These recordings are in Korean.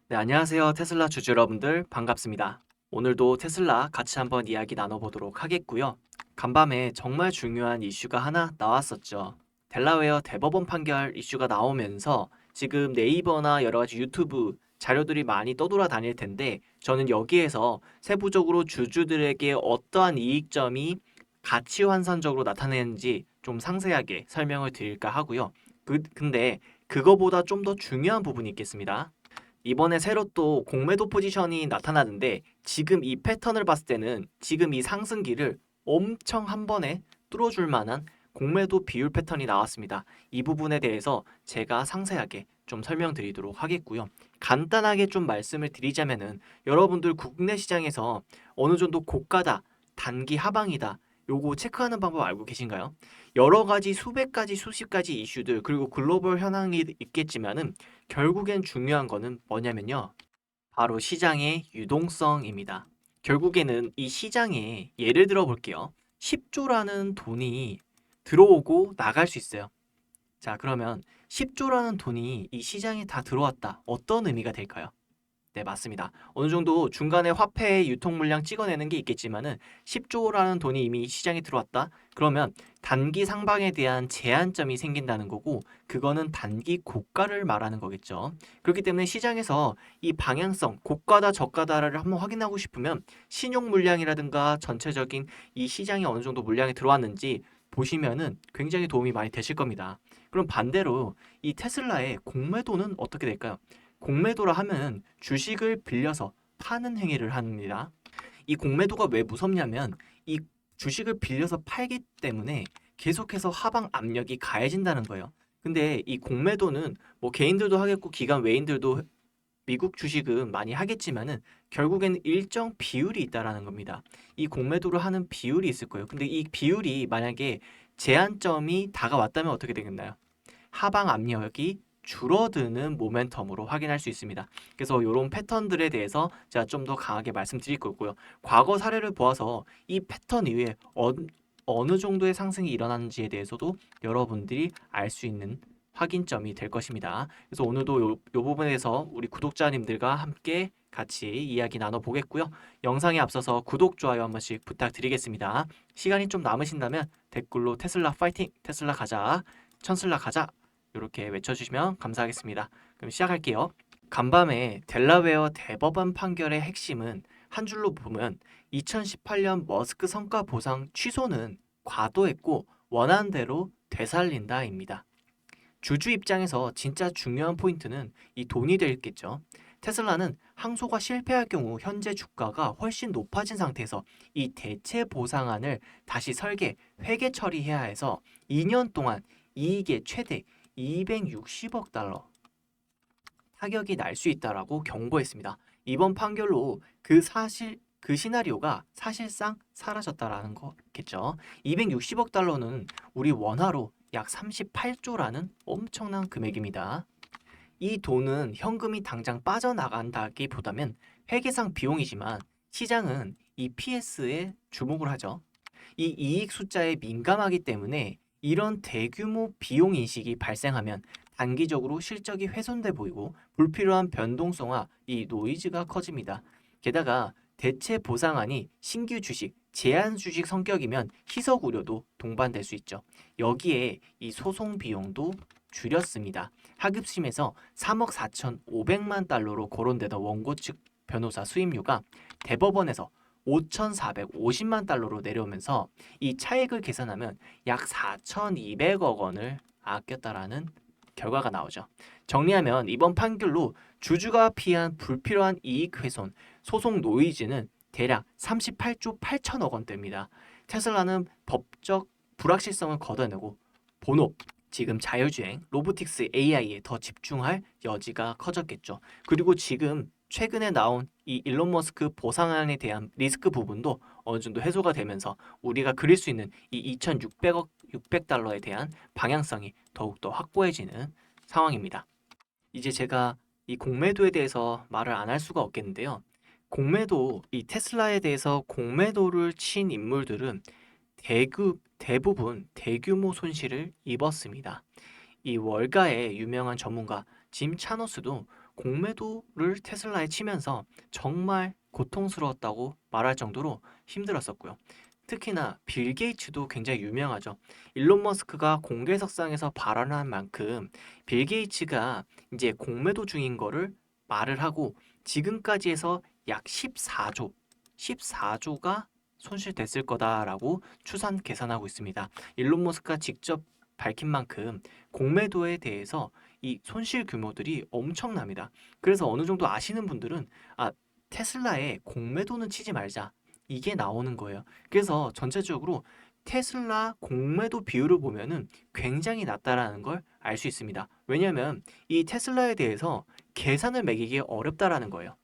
네, 안녕하세요. 테슬라 주주 여러분들 반갑습니다. 오늘도 테슬라 같이 한번 이야기 나눠보도록 하겠고요. 간밤에 정말 중요한 이슈가 하나 나왔었죠. 델라웨어 대법원 판결 이슈가 나오면서 지금 네이버나 여러 가지 유튜브 자료들이 많이 떠돌아다닐 텐데 저는 여기에서 세부적으로 주주들에게 어떠한 이익점이 가치 환산적으로 나타내는지 좀 상세하게 설명을 드릴까 하고요. 근데 그거보다 좀 더 중요한 부분이 있겠습니다. 이번에 새로 또 공매도 포지션이 나타나는데 지금 이 패턴을 봤을 때는 지금 이 상승기를 엄청 한 번에 뚫어줄 만한 공매도 비율 패턴이 나왔습니다. 이 부분에 대해서 제가 상세하게 좀 설명드리도록 하겠고요. 간단하게 좀 말씀을 드리자면은 여러분들 국내 시장에서 어느 정도 고가다, 단기 하방이다, 요거 체크하는 방법 알고 계신가요? 여러 가지 수백 가지 수십 가지 이슈들 그리고 글로벌 현황이 있겠지만은 결국엔 중요한 거는 뭐냐면요. 바로 시장의 유동성입니다. 결국에는 이 시장에 예를 들어 볼게요. 10조라는 돈이 들어오고 나갈 수 있어요. 자, 그러면 10조라는 돈이 이 시장에 다 들어왔다. 어떤 의미가 될까요? 네, 맞습니다. 어느 정도 중간에 화폐 유통 물량 찍어내는 게 있겠지만은 10조라는 돈이 이미 시장에 들어왔다. 그러면 단기 상방에 대한 제한점이 생긴다는 거고 그거는 단기 고가를 말하는 거겠죠. 그렇기 때문에 시장에서 이 방향성, 고가다 저가다를 한번 확인하고 싶으면 신용 물량이라든가 전체적인 이 시장에 어느 정도 물량이 들어왔는지 보시면은 굉장히 도움이 많이 되실 겁니다. 그럼 반대로 이 테슬라의 공매도는 어떻게 될까요? 공매도라 하면 주식을 빌려서 파는 행위를 합니다. 이 공매도가 왜 무섭냐면 이 주식을 빌려서 팔기 때문에 계속해서 하방 압력이 가해진다는 거예요. 근데 이 공매도는 뭐 개인들도 하겠고 기관 외인들도 미국 주식은 많이 하겠지만은 결국에는 일정 비율이 있다라는 겁니다. 이 공매도를 하는 비율이 있을 거예요. 근데 이 비율이 만약에 제한점이 다가왔다면 어떻게 되겠나요? 하방 압력이 줄어드는 모멘텀으로 확인할 수 있습니다. 그래서 이런 패턴들에 대해서 제가 좀 더 강하게 말씀드릴 거고요. 과거 사례를 보아서 이 패턴 이후에 어느 정도의 상승이 일어나는지에 대해서도 여러분들이 알 수 있는 확인점이 될 것입니다. 그래서 오늘도 요 부분에서 우리 구독자님들과 함께 같이 이야기 나눠보겠고요. 영상에 앞서서 구독, 좋아요 한 번씩 부탁드리겠습니다. 시간이 좀 남으신다면 댓글로 테슬라 파이팅, 테슬라 가자, 천슬라 가자 이렇게 외쳐주시면 감사하겠습니다. 그럼 시작할게요. 간밤에 델라웨어 대법원 판결의 핵심은 한 줄로 보면 2018년 머스크 성과 보상 취소는 과도했고 원한 대로 되살린다입니다. 주주 입장에서 진짜 중요한 포인트는 이 돈이 되겠죠. 테슬라는 항소가 실패할 경우 현재 주가가 훨씬 높아진 상태에서 이 대체 보상안을 다시 설계, 회계 처리해야 해서 2년 동안 이익의 최대 260억 달러 타격이 날 수 있다라고 경고했습니다. 이번 판결로 그 시나리오가 사실상 사라졌다라는 거겠죠. 260억 달러는 우리 원화로 약 38조라는 엄청난 금액입니다. 이 돈은 현금이 당장 빠져나간다기보다는 회계상 비용이지만 시장은 이 PS에 주목을 하죠. 이 이익 숫자에 민감하기 때문에 이런 대규모 비용 인식이 발생하면 단기적으로 실적이 훼손돼 보이고 불필요한 변동성과 이 노이즈가 커집니다. 게다가 대체 보상안이 신규 주식, 제한 주식 성격이면 희석 우려도 동반될 수 있죠. 여기에 이 소송 비용도 줄였습니다. 하급심에서 3억 4,500만 달러로 거론되던 원고 측 변호사 수임료가 대법원에서 5,450만 달러로 내려오면서 이 차익을 계산하면 약 4,200억 원을 아꼈다라는 결과가 나오죠. 정리하면 이번 판결로 주주가 피한 불필요한 이익 훼손, 소송 노이즈는 대략 38조 8천억 원대입니다. 테슬라는 법적 불확실성을 걷어내고 본업, 지금 자율주행, 로보틱스 AI에 더 집중할 여지가 커졌겠죠. 그리고 지금 최근에 나온 이 일론 머스크 보상안에 대한 리스크 부분도 어느 정도 해소가 되면서 우리가 그릴 수 있는 이 2,600억 600달러에 대한 방향성이 더욱더 확고해지는 상황입니다. 이제 제가 이 공매도에 대해서 말을 안 할 수가 없겠는데요. 공매도, 이 테슬라에 대해서 공매도를 친 인물들은 대부분 대규모 손실을 입었습니다. 이 월가의 유명한 전문가 짐 차노스도 공매도를 테슬라에 치면서 정말 고통스러웠다고 말할 정도로 힘들었었고요. 특히나 빌 게이츠도 굉장히 유명하죠. 일론 머스크가 공개석상에서 발언한 만큼 빌 게이츠가 이제 공매도 중인 거를 말을 하고 지금까지 해서 약 14조가 손실됐을 거다라고 추산 계산하고 있습니다. 일론 머스크가 직접 밝힌 만큼 공매도에 대해서 이 손실 규모들이 엄청납니다. 그래서 어느 정도 아시는 분들은 테슬라에 공매도는 치지 말자. 이게 나오는 거예요. 그래서 전체적으로 테슬라 공매도 비율을 보면은 굉장히 낮다라는 걸 알 수 있습니다. 왜냐하면 이 테슬라에 대해서 계산을 매기기 어렵다라는 거예요.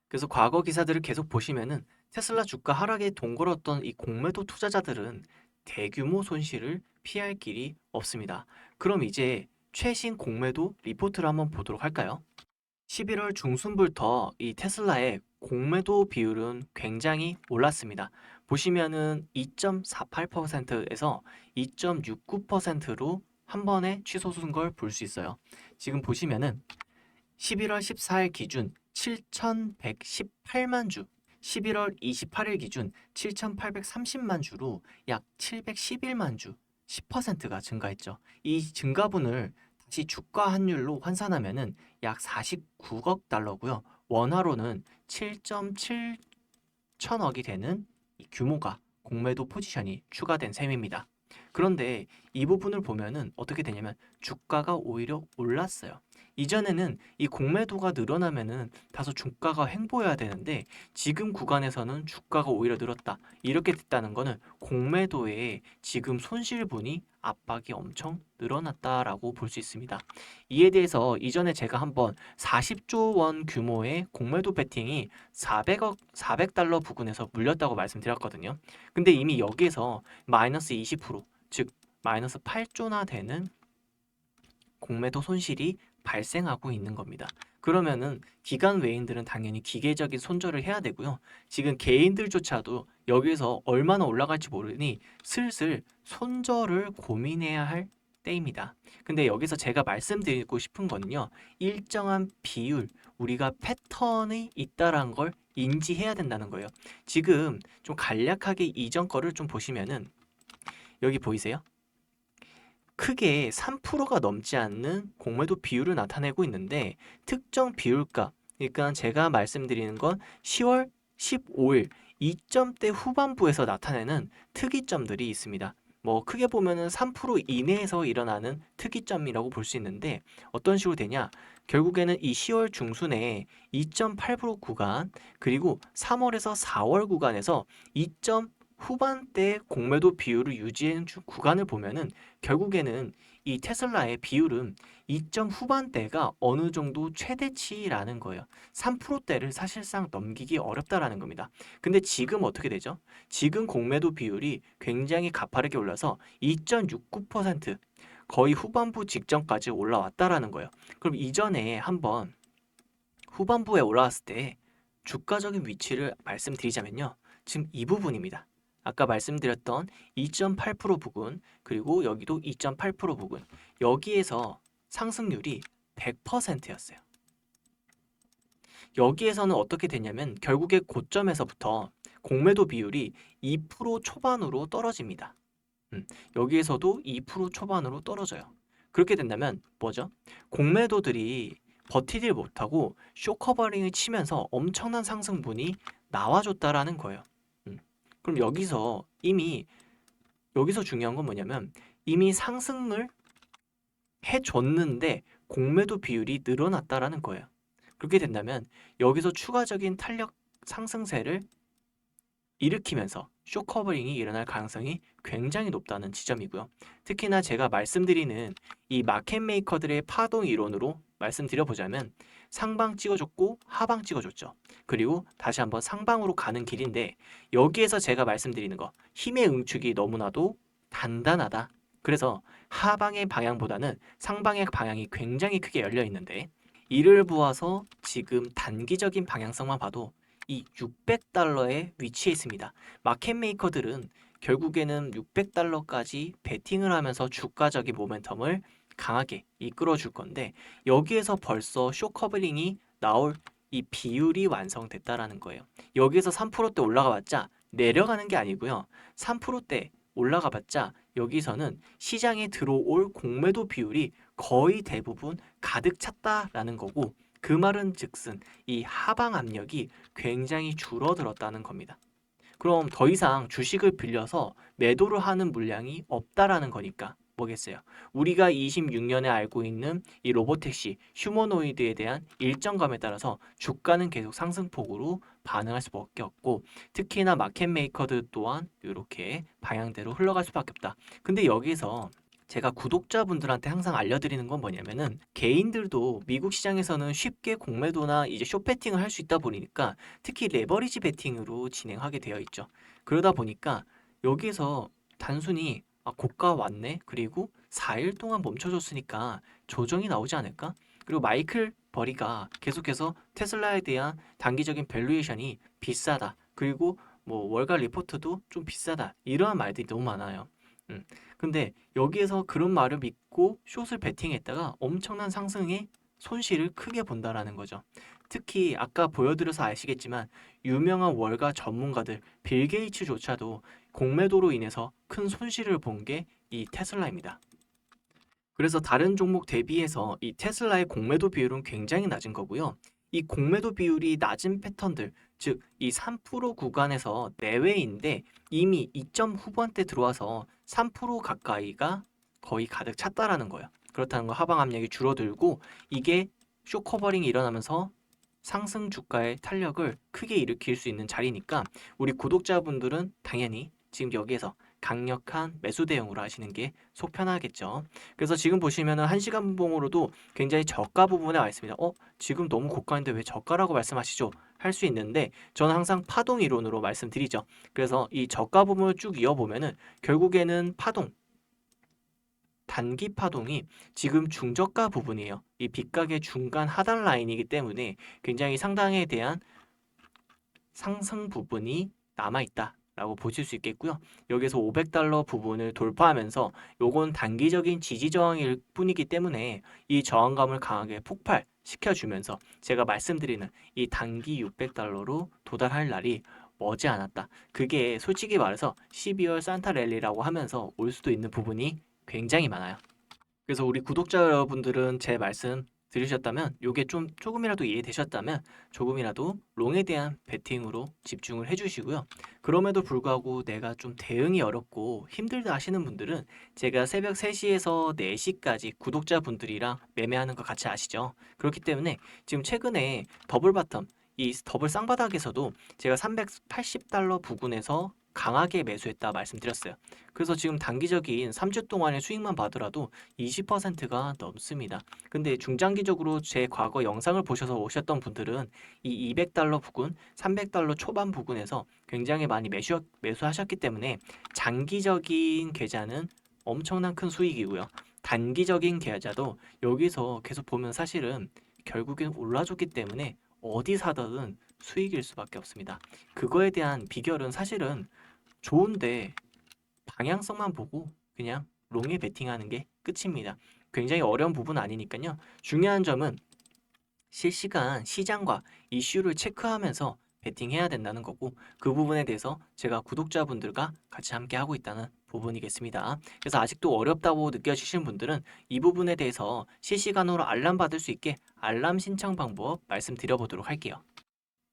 그래서 과거 기사들을 계속 보시면은 테슬라 주가 하락에 동거렸던 이 공매도 투자자들은 대규모 손실을 피할 길이 없습니다. 그럼 이제 최신 공매도 리포트를 한번 보도록 할까요? 11월 중순부터 이 테슬라의 공매도 비율은 굉장히 올랐습니다. 보시면은 2.48%에서 2.69%로 한 번에 취소된 걸 볼 수 있어요. 지금 보시면은 11월 14일 기준 7,118만 주, 11월 28일 기준 7,830만 주로 약 711만 주, 10%가 증가했죠. 이 증가분을 다시 주가 환율로 환산하면은 약 49억 달러고요. 원화로는 7.7 천억이 되는 이 규모가 공매도 포지션이 추가된 셈입니다. 그런데 이 부분을 보면은 어떻게 되냐면 주가가 오히려 올랐어요. 이전에는 이 공매도가 늘어나면은 다소 주가가 횡보해야 되는데 지금 구간에서는 주가가 오히려 늘었다. 이렇게 됐다는 거는 공매도에 지금 손실분이 압박이 엄청 늘어났다라고 볼 수 있습니다. 이에 대해서 이전에 제가 한번 40조 원 규모의 공매도 베팅이 400달러 부근에서 물렸다고 말씀드렸거든요. 근데 이미 여기에서 마이너스 20%, 즉 마이너스 8조나 되는 공매도 손실이 발생하고 있는 겁니다. 그러면은 기관 외인들은 당연히 기계적인 손절을 해야 되고요. 지금 개인들조차도 여기서 얼마나 올라갈지 모르니 슬슬 손절을 고민해야 할 때입니다. 근데 여기서 제가 말씀드리고 싶은 거는요. 일정한 비율, 우리가 패턴이 있다라는 걸 인지해야 된다는 거예요. 지금 좀 간략하게 이전 거를 좀 보시면은 여기 보이세요? 크게 3%가 넘지 않는 공매도 비율을 나타내고 있는데 특정 비율가, 그러니까 제가 말씀드리는 건 10월 15일 2점대 후반부에서 나타내는 특이점들이 있습니다. 뭐 크게 보면은 3% 이내에서 일어나는 특이점이라고 볼 수 있는데 어떤 식으로 되냐? 결국에는 이 10월 중순에 2.8% 구간 그리고 3월에서 4월 구간에서 2점 후반대 공매도 비율을 유지한 구간을 보면은 결국에는 이 테슬라의 비율은 2점 후반대가 어느 정도 최대치라는 거예요. 3%대를 사실상 넘기기 어렵다라는 겁니다. 근데 지금 어떻게 되죠? 지금 공매도 비율이 굉장히 가파르게 올라서 2.69% 거의 후반부 직전까지 올라왔다라는 거예요. 그럼 이전에 한번 후반부에 올라왔을 때 주가적인 위치를 말씀드리자면요. 지금 이 부분입니다. 아까 말씀드렸던 2.8% 부근 그리고 여기도 2.8% 부근 여기에서 상승률이 100%였어요. 여기에서는 어떻게 되냐면 결국에 고점에서부터 공매도 비율이 2% 초반으로 떨어집니다. 여기에서도 2% 초반으로 떨어져요. 그렇게 된다면 뭐죠? 공매도들이 버티질 못하고 쇼커버링을 치면서 엄청난 상승분이 나와줬다라는 거예요. 그럼 여기서 중요한 건 뭐냐면 이미 상승을 해줬는데 공매도 비율이 늘어났다라는 거예요. 그렇게 된다면 여기서 추가적인 탄력 상승세를 일으키면서 쇼커버링이 일어날 가능성이 굉장히 높다는 지점이고요. 특히나 제가 말씀드리는 이 마켓 메이커들의 파동 이론으로 말씀드려보자면 상방 찍어줬고 하방 찍어줬죠. 그리고 다시 한번 상방으로 가는 길인데 여기에서 제가 말씀드리는 거 힘의 응축이 너무나도 단단하다. 그래서 하방의 방향보다는 상방의 방향이 굉장히 크게 열려 있는데 이를 보아서 지금 단기적인 방향성만 봐도 이 600달러에 위치해 있습니다. 마켓 메이커들은 결국에는 600달러까지 베팅을 하면서 주가적인 모멘텀을 강하게 이끌어 줄 건데 여기에서 벌써 쇼 커버링이 나올 이 비율이 완성됐다라는 거예요. 여기서 3%대 올라가 봤자 내려가는 게 아니고요. 3%대 올라가 봤자 여기서는 시장에 들어올 공매도 비율이 거의 대부분 가득 찼다라는 거고, 그 말은 즉슨 이 하방 압력이 굉장히 줄어들었다는 겁니다. 그럼 더 이상 주식을 빌려서 매도를 하는 물량이 없다라는 거니까 뭐겠어요? 우리가 26년에 알고 있는 이 로보택시, 휴머노이드에 대한 일정감에 따라서 주가는 계속 상승폭으로 반응할 수밖에 없고, 특히나 마켓 메이커들 또한 이렇게 방향대로 흘러갈 수밖에 없다. 근데 여기서 제가 구독자분들한테 항상 알려드리는 건 뭐냐면은, 개인들도 미국 시장에서는 쉽게 공매도나 이제 숏배팅을 할 수 있다 보니까 특히 레버리지 베팅으로 진행하게 되어 있죠. 그러다 보니까 여기에서 단순히 고가 왔네, 그리고 4일 동안 멈춰줬으니까 조정이 나오지 않을까? 그리고 마이클 버리가 계속해서 테슬라에 대한 단기적인 밸류에이션이 비싸다, 그리고 뭐 월가 리포트도 좀 비싸다, 이러한 말들이 너무 많아요. 음. 근데 여기에서 그런 말을 믿고 숏을 베팅했다가 엄청난 상승의 손실을 크게 본다라는 거죠. 특히 아까 보여드려서 아시겠지만 유명한 월가 전문가들 빌 게이츠조차도 공매도로 인해서 큰 손실을 본 게 이 테슬라입니다. 그래서 다른 종목 대비해서 이 테슬라의 공매도 비율은 굉장히 낮은 거고요. 이 공매도 비율이 낮은 패턴들, 즉 이 3% 구간에서 내외인데 이미 2점 후반대 들어와서 3% 가까이가 거의 가득 찼다라는 거예요. 그렇다는 거, 하방 압력이 줄어들고 이게 쇼 커버링이 일어나면서 상승 주가의 탄력을 크게 일으킬 수 있는 자리니까 우리 구독자분들은 당연히 지금 여기에서 강력한 매수 대응으로 하시는 게 속 편하겠죠. 그래서 지금 보시면은 1시간 분봉으로도 굉장히 저가 부분에 와 있습니다. 지금 너무 고가인데 왜 저가라고 말씀하시죠? 할 수 있는데 저는 항상 파동 이론으로 말씀드리죠. 그래서 이 저가 부분을 쭉 이어보면은 결국에는 파동, 단기 파동이 지금 중저가 부분이에요. 이 빗각의 중간 하단 라인이기 때문에 굉장히 상당에 대한 상승 부분이 남아있다 라고 보실 수 있겠고요. 여기서 500달러 부분을 돌파하면서 요건 단기적인 지지 저항일 뿐이기 때문에 이 저항감을 강하게 폭발시켜주면서 제가 말씀드리는 이 단기 600달러로 도달할 날이 머지않았다. 그게 솔직히 말해서 12월 산타 랠리라고 하면서 올 수도 있는 부분이 굉장히 많아요. 그래서 우리 구독자 여러분들은 제 말씀 들으셨다면, 요게 좀 조금이라도 이해되셨다면 조금이라도 롱에 대한 베팅으로 집중을 해주시고요. 그럼에도 불구하고 내가 좀 대응이 어렵고 힘들다 하시는 분들은 제가 새벽 3시에서 4시까지 구독자분들이랑 매매하는 거 같이 아시죠? 그렇기 때문에 지금 최근에 더블 바텀, 이 더블 쌍바닥에서도 제가 380달러 부근에서 강하게 매수했다 말씀드렸어요. 그래서 지금 단기적인 3주 동안의 수익만 봐더라도 20%가 넘습니다. 근데 중장기적으로 제 과거 영상을 보셔서 오셨던 분들은 이 200달러 부근, 300달러 초반 부근에서 굉장히 많이 매수하셨기 때문에 장기적인 계좌는 엄청난 큰 수익이고요. 단기적인 계좌도 여기서 계속 보면 사실은 결국엔 올라줬기 때문에 어디 사든 수익일 수밖에 없습니다. 그거에 대한 비결은 사실은 좋은데 방향성만 보고 그냥 롱에 베팅하는 게 끝입니다. 굉장히 어려운 부분 아니니까요. 중요한 점은 실시간 시장과 이슈를 체크하면서 베팅해야 된다는 거고, 그 부분에 대해서 제가 구독자분들과 같이 함께 하고 있다는 부분이겠습니다. 그래서 아직도 어렵다고 느껴지시는 분들은 이 부분에 대해서 실시간으로 알람 받을 수 있게 알람 신청 방법 말씀드려보도록 할게요.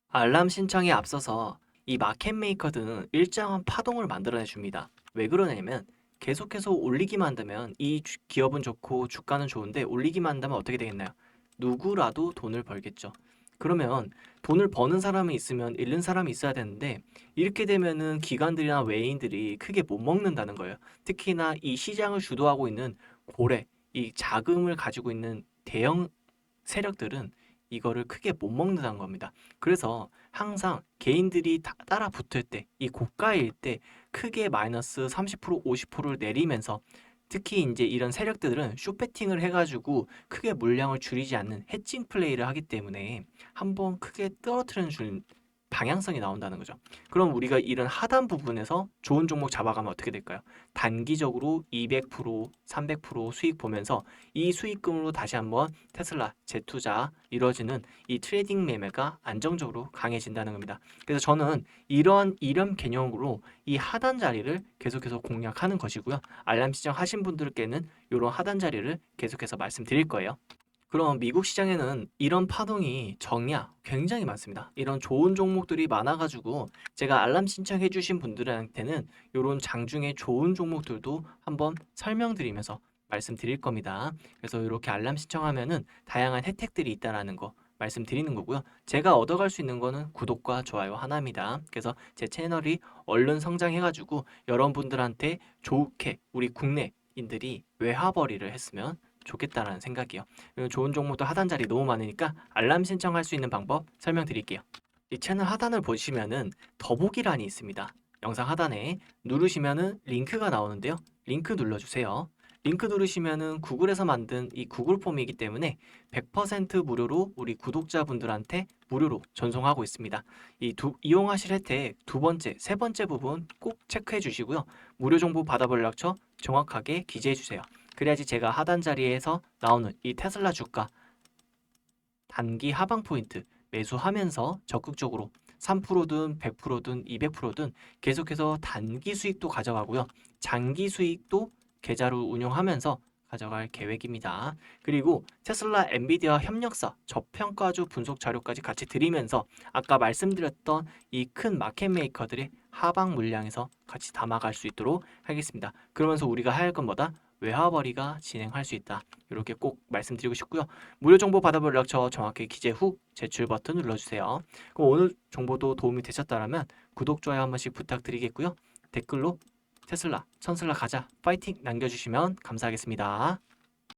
알람 신청에 앞서서 이 마켓 메이커들은 일정한 파동을 만들어내 줍니다. 왜 그러냐면 계속해서 올리기만 한다면 이 기업은 좋고 주가는 좋은데 올리기만 한다면 어떻게 되겠나요? 누구라도 돈을 벌겠죠. 그러면 돈을 버는 사람이 있으면 잃는 사람이 있어야 되는데, 이렇게 되면은 기관들이나 외인들이 크게 못 먹는다는 거예요. 특히나 이 시장을 주도하고 있는 고래, 이 자금을 가지고 있는 대형 세력들은 이거를 크게 못 먹는다는 겁니다. 그래서 항상 개인들이 따라 붙을 때, 이 고가일 때 크게 마이너스 30%, 50%를 내리면서, 특히 이제 이런 세력들은 숏배팅을 해가지고 크게 물량을 줄이지 않는 해칭 플레이를 하기 때문에 한번 크게 떨어뜨리는 방향성이 나온다는 거죠. 그럼 우리가 이런 하단 부분에서 좋은 종목 잡아가면 어떻게 될까요? 단기적으로 200%, 300% 수익 보면서 이 수익금으로 다시 한번 테슬라 재투자 이루어지는 이 트레이딩 매매가 안정적으로 강해진다는 겁니다. 그래서 저는 이런 개념으로 이 하단 자리를 계속해서 공략하는 것이고요. 알람 시청하신 분들께는 이런 하단 자리를 계속해서 말씀드릴 거예요. 그럼 미국 시장에는 이런 파동이 적냐? 굉장히 많습니다. 이런 좋은 종목들이 많아가지고 제가 알람 신청해 주신 분들한테는 이런 장중에 좋은 종목들도 한번 설명드리면서 말씀드릴 겁니다. 그래서 이렇게 알람 신청하면은 다양한 혜택들이 있다라는 거 말씀드리는 거고요. 제가 얻어갈 수 있는 거는 구독과 좋아요 하나입니다. 그래서 제 채널이 얼른 성장해가지고 여러분들한테 좋게 우리 국내인들이 외화벌이를 했으면 좋겠다라는 생각이요. 그리고 좋은 종목도 하단 자리 너무 많으니까 알람 신청할 수 있는 방법 설명드릴게요. 이 채널 하단을 보시면은 더보기란이 있습니다. 영상 하단에 누르시면은 링크가 나오는데요. 링크 눌러주세요. 링크 누르시면은 구글에서 만든 이 구글 폼이기 때문에 100% 무료로 우리 구독자분들한테 무료로 전송하고 있습니다. 이용하실 혜택 두 번째, 세 번째 부분 꼭 체크해 주시고요. 무료 정보 받아볼 락처 정확하게 기재해 주세요. 그래야지 제가 하단 자리에서 나오는 이 테슬라 주가 단기 하방 포인트 매수하면서 적극적으로 3%든 100%든 200%든 계속해서 단기 수익도 가져가고요. 장기 수익도 계좌로 운용하면서 가져갈 계획입니다. 그리고 테슬라 엔비디아 협력사 저평가주 분석 자료까지 같이 드리면서 아까 말씀드렸던 이 큰 마켓 메이커들의 하방 물량에서 같이 담아갈 수 있도록 하겠습니다. 그러면서 우리가 할 건 뭐다? 외화벌이가 진행할 수 있다. 이렇게 꼭 말씀드리고 싶고요. 무료 정보 받아볼 락처 정확히 기재 후 제출 버튼 눌러주세요. 그럼 오늘 정보도 도움이 되셨다면 구독, 좋아요 한 번씩 부탁드리겠고요. 댓글로 테슬라, 천슬라 가자, 파이팅 남겨주시면 감사하겠습니다.